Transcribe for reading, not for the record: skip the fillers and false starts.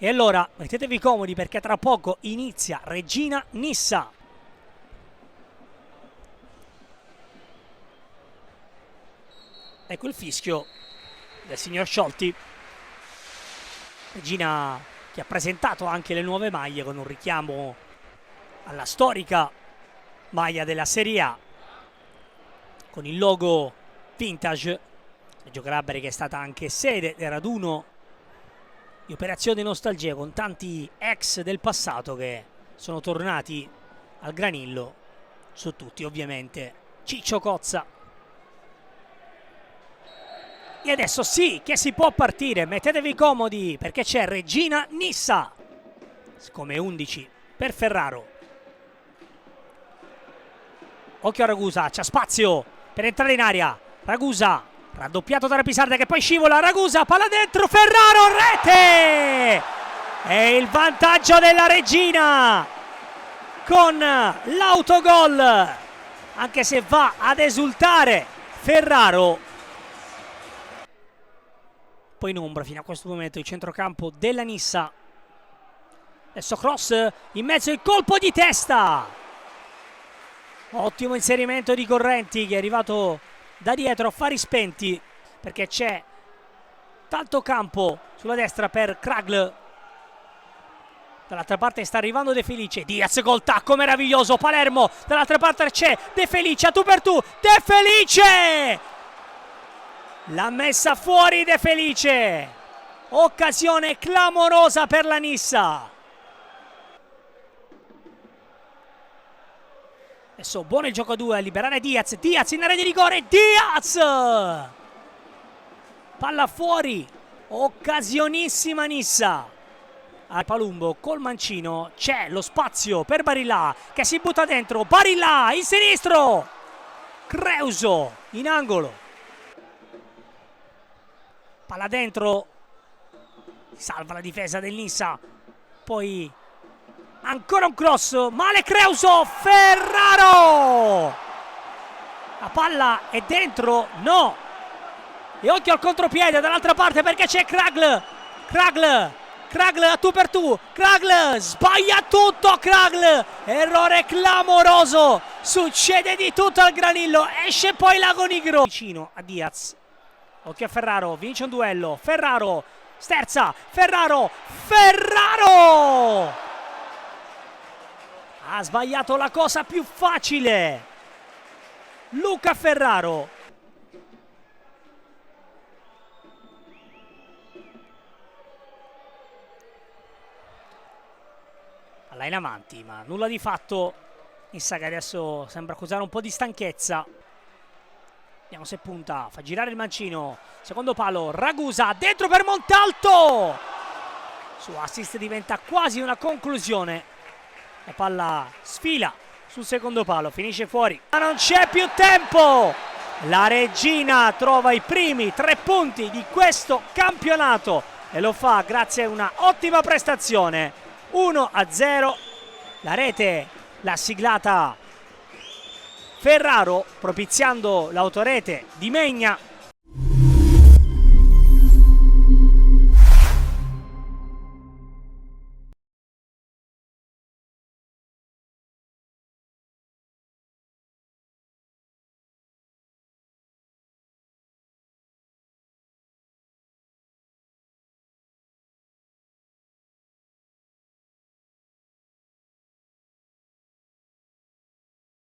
E allora mettetevi comodi perché tra poco inizia Reggina-Nissa. Ecco il fischio del signor Sciolti. Reggina che ha presentato anche le nuove maglie con un richiamo alla storica maglia della Serie A con il logo vintage. Reggio Calabria che è stata anche sede del raduno di Operazione Nostalgia con tanti ex del passato che sono tornati al Granillo, su tutti ovviamente Ciccio Cozza. E adesso sì che si può partire, mettetevi comodi perché c'è Reggina-Nissa come 11 per Ferraro. Occhio a Ragusa, c'è spazio per entrare in aria. Ragusa raddoppiato da Rapisarda che poi scivola. Ragusa, palla dentro, Ferraro, rete! E il vantaggio della Reggina con l'autogol, anche se va ad esultare Ferraro. Poi in ombra fino a questo momento il centrocampo della Nissa. Adesso cross in mezzo, il colpo di testa. Ottimo inserimento di Correnti che è arrivato da dietro a fari spenti perché c'è tanto campo sulla destra per Kragl. Dall'altra parte sta arrivando De Felice. Diaz col tacco meraviglioso. Palermo, dall'altra parte c'è De Felice a tu per tu. De Felice l'ha messa fuori De Felice. Occasione clamorosa per la Nissa. Adesso buono il gioco a due a liberare Diaz. Diaz in area di rigore. Diaz! Palla fuori. Occasionissima Nissa. A Palumbo col mancino. C'è lo spazio per Barilla che si butta dentro. Barilla in sinistro. Creuso in angolo. Palla dentro. Salva la difesa del Nissa. Poi ancora un cross, male Creuso, Ferraro! La palla è dentro, no! E occhio al contropiede dall'altra parte perché c'è Kragl. Kragl a tu per tu, Kragl sbaglia tutto, Kragl, errore clamoroso, succede di tutto al Granillo, esce poi Lago Nigro. Vicino a Diaz, occhio a Ferraro, vince un duello, Ferraro, sterza, Ferraro! Ha sbagliato la cosa più facile. Luca Ferraro. Palla in avanti, ma nulla di fatto. Nissa che adesso sembra accusare un po' di stanchezza. Vediamo se punta, fa girare il mancino. Secondo palo, Ragusa, dentro per Montalto. Su assist diventa quasi una conclusione. La palla sfila sul secondo palo, finisce fuori. Ma non c'è più tempo! La Reggina trova i primi 3 punti di questo campionato e lo fa grazie a una ottima prestazione. 1-0. La rete l'ha siglata Ferraro, propiziando l'autorete di Megna.